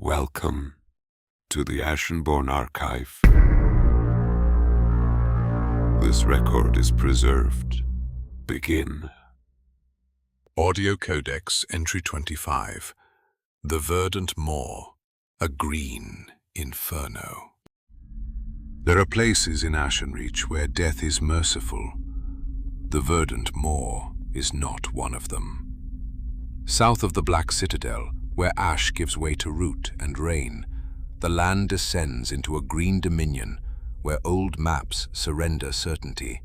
Welcome to the Ashenborne Archive. This record is preserved. Begin. Audio Codex Entry 25. The Verdant Maw, a green Inferno. There are places in AshenReach where death is merciful. The Verdant Maw is not one of them. South of the Black Citadel, where ash gives way to root and rain, the land descends into a green dominion where old maps surrender certainty.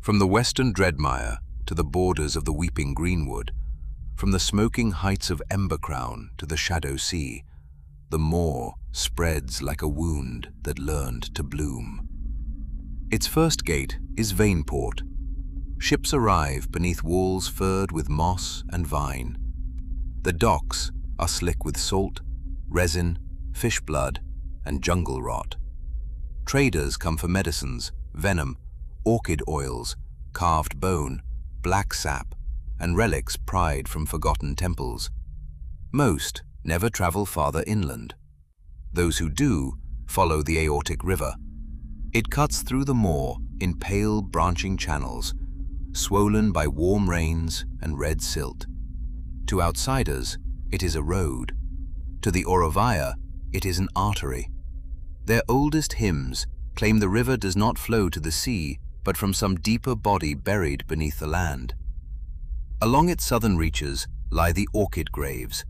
From the western Dreadmire to the borders of the weeping greenwood, from the smoking heights of Embercrown to the shadow sea, the maw spreads like a wound that learned to bloom. Its first gate is Veinport. Ships arrive beneath walls furred with moss and vine. The docks are slick with salt, resin, fish blood, and jungle rot. Traders come for medicines, venom, orchid oils, carved bone, black sap, and relics pried from forgotten temples. Most never travel farther inland. Those who do follow the Aortic River. It cuts through the maw in pale branching channels, swollen by warm rains and red silt. To outsiders, it is a road. To the Orovaya, it is an artery. Their oldest hymns claim the river does not flow to the sea, but from some deeper body buried beneath the land. Along its southern reaches lie the Orchid Graves.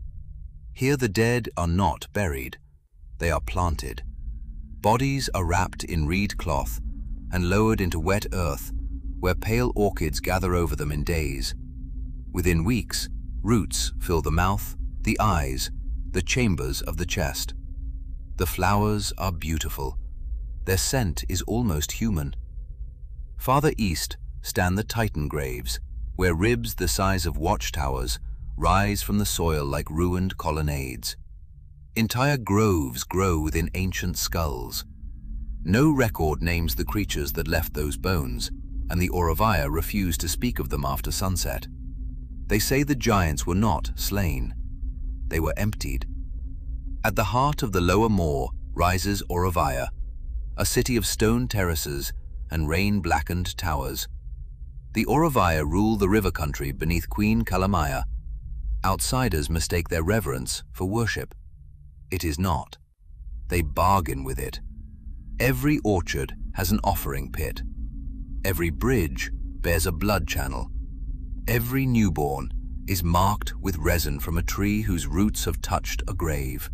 Here the dead are not buried, they are planted. Bodies are wrapped in reed cloth and lowered into wet earth, where pale orchids gather over them in days. Within weeks, roots fill the mouth, the eyes, the chambers of the chest. The flowers are beautiful. Their scent is almost human. Farther east stand the Titan graves, where ribs the size of watchtowers rise from the soil like ruined colonnades. Entire groves grow within ancient skulls. No record names the creatures that left those bones, and the Orovaya refuse to speak of them after sunset. They say the giants were not slain. They were emptied. At the heart of the lower maw rises Orovaya, a city of stone terraces and rain-blackened towers. The Orovaya rule the river country beneath Queen Kalamaya. Outsiders mistake their reverence for worship. It is not. They bargain with it. Every orchard has an offering pit. Every bridge bears a blood channel. Every newborn is marked with resin from a tree whose roots have touched a grave.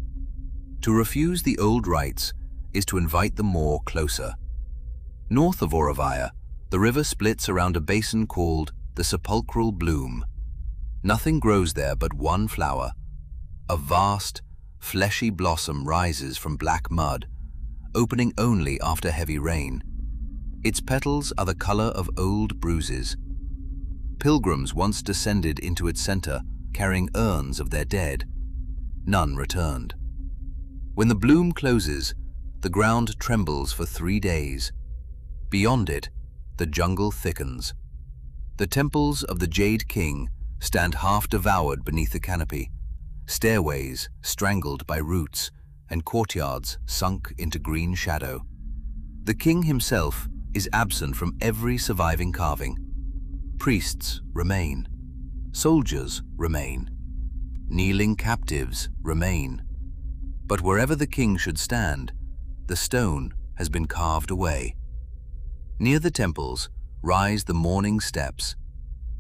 To refuse the old rites is to invite the maw closer. North of Orovaya, the river splits around a basin called the Sepulchral Bloom. Nothing grows there but one flower. A vast, fleshy blossom rises from black mud, opening only after heavy rain. Its petals are the color of old bruises. Pilgrims once descended into its center, carrying urns of their dead. None returned. When the bloom closes, the ground trembles for 3 days. Beyond it, the jungle thickens. The temples of the Jade King stand half devoured beneath the canopy, stairways strangled by roots, and courtyards sunk into green shadow. The king himself is absent from every surviving carving. Priests remain. Soldiers remain. Kneeling captives remain. But wherever the king should stand, the stone has been carved away. Near the temples rise the mourning steps,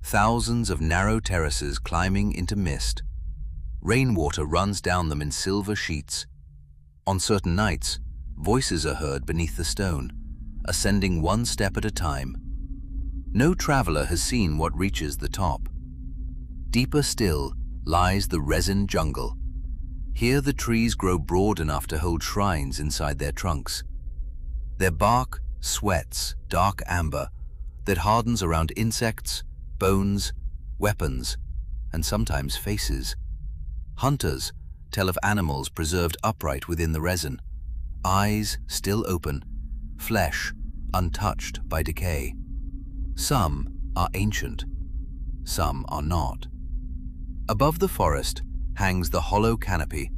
thousands of narrow terraces climbing into mist. Rainwater runs down them in silver sheets. On certain nights, voices are heard beneath the stone, ascending one step at a time. No traveler has seen what reaches the top. Deeper still lies the Resin Jungle. Here the trees grow broad enough to hold shrines inside their trunks. Their bark sweats dark amber that hardens around insects, bones, weapons, and sometimes faces. Hunters tell of animals preserved upright within the resin, eyes still open, flesh untouched by decay. Some are ancient, some are not. Above the forest hangs the hollow canopy,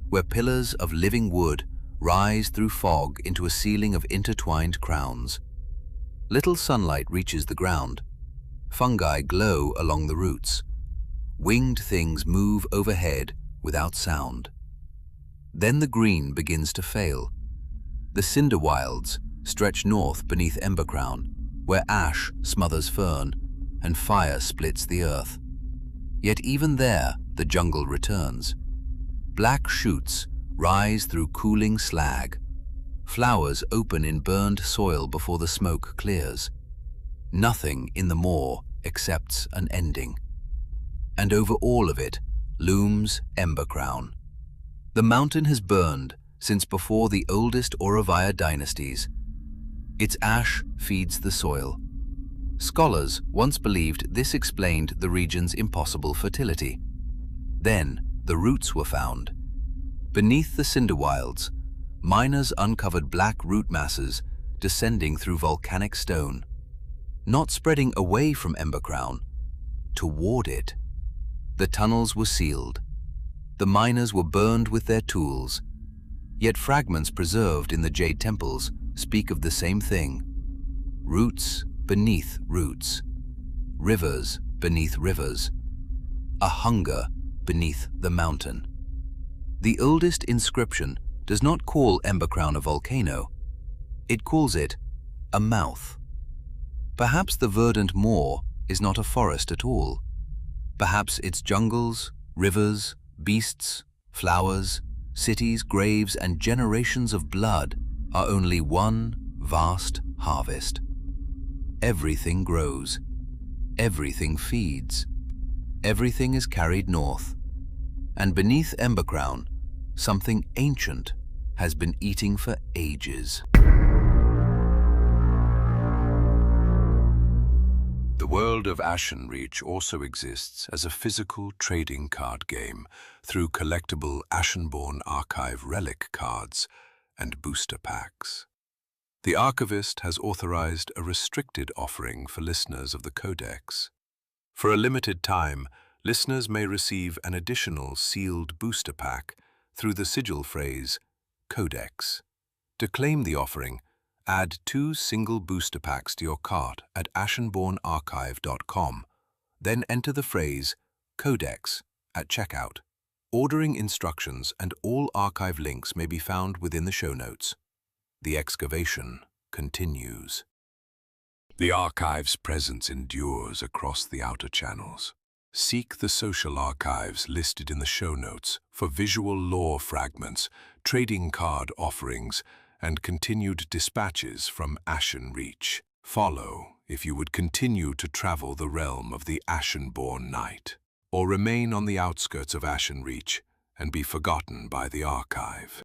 where pillars of living wood rise through fog into a ceiling of intertwined crowns. Little sunlight reaches the ground. Fungi glow along the roots. Winged things move overhead without sound. Then the green begins to fail. The Cinderwilds stretch north beneath Embercrown, where ash smothers fern and fire splits the earth. Yet even there, the jungle returns. Black shoots rise through cooling slag. Flowers open in burned soil before the smoke clears. Nothing in the moor accepts an ending. And over all of it looms Embercrown. The mountain has burned since before the oldest Orovaya dynasties. Its ash feeds the soil. Scholars once believed this explained the region's impossible fertility. Then the roots were found. Beneath the Cinderwilds, miners uncovered black root masses descending through volcanic stone, not spreading away from Embercrown, toward it. The tunnels were sealed. The miners were burned with their tools, yet fragments preserved in the Jade temples speak of the same thing. Roots beneath roots, rivers beneath rivers, a hunger beneath the mountain. The oldest inscription does not call Embercrown a volcano. It calls it a mouth. Perhaps the Verdant Maw is not a forest at all. Perhaps its jungles, rivers, beasts, flowers, cities, graves, and generations of blood are only one vast harvest. Everything grows. Everything feeds. Everything is carried north. And beneath Embercrown, something ancient has been eating for ages. The world of AshenReach also exists as a physical trading card game through collectible Ashenborne Archive relic cards and booster packs. The archivist has authorized a restricted offering for listeners of the Codex. For a limited time, listeners may receive an additional sealed booster pack through the sigil phrase Codex. To claim the offering, add 2 single booster packs to your cart at ashenbornearchive.com. Then enter the phrase Codex at checkout. Ordering instructions and all archive links may be found within the show notes. The excavation continues. The archive's presence endures across the outer channels. Seek the social archives listed in the show notes for visual lore fragments, trading card offerings, and continued dispatches from AshenReach. Follow if you would continue to travel the realm of the Ashenborne Knight, or remain on the outskirts of AshenReach and be forgotten by the archive.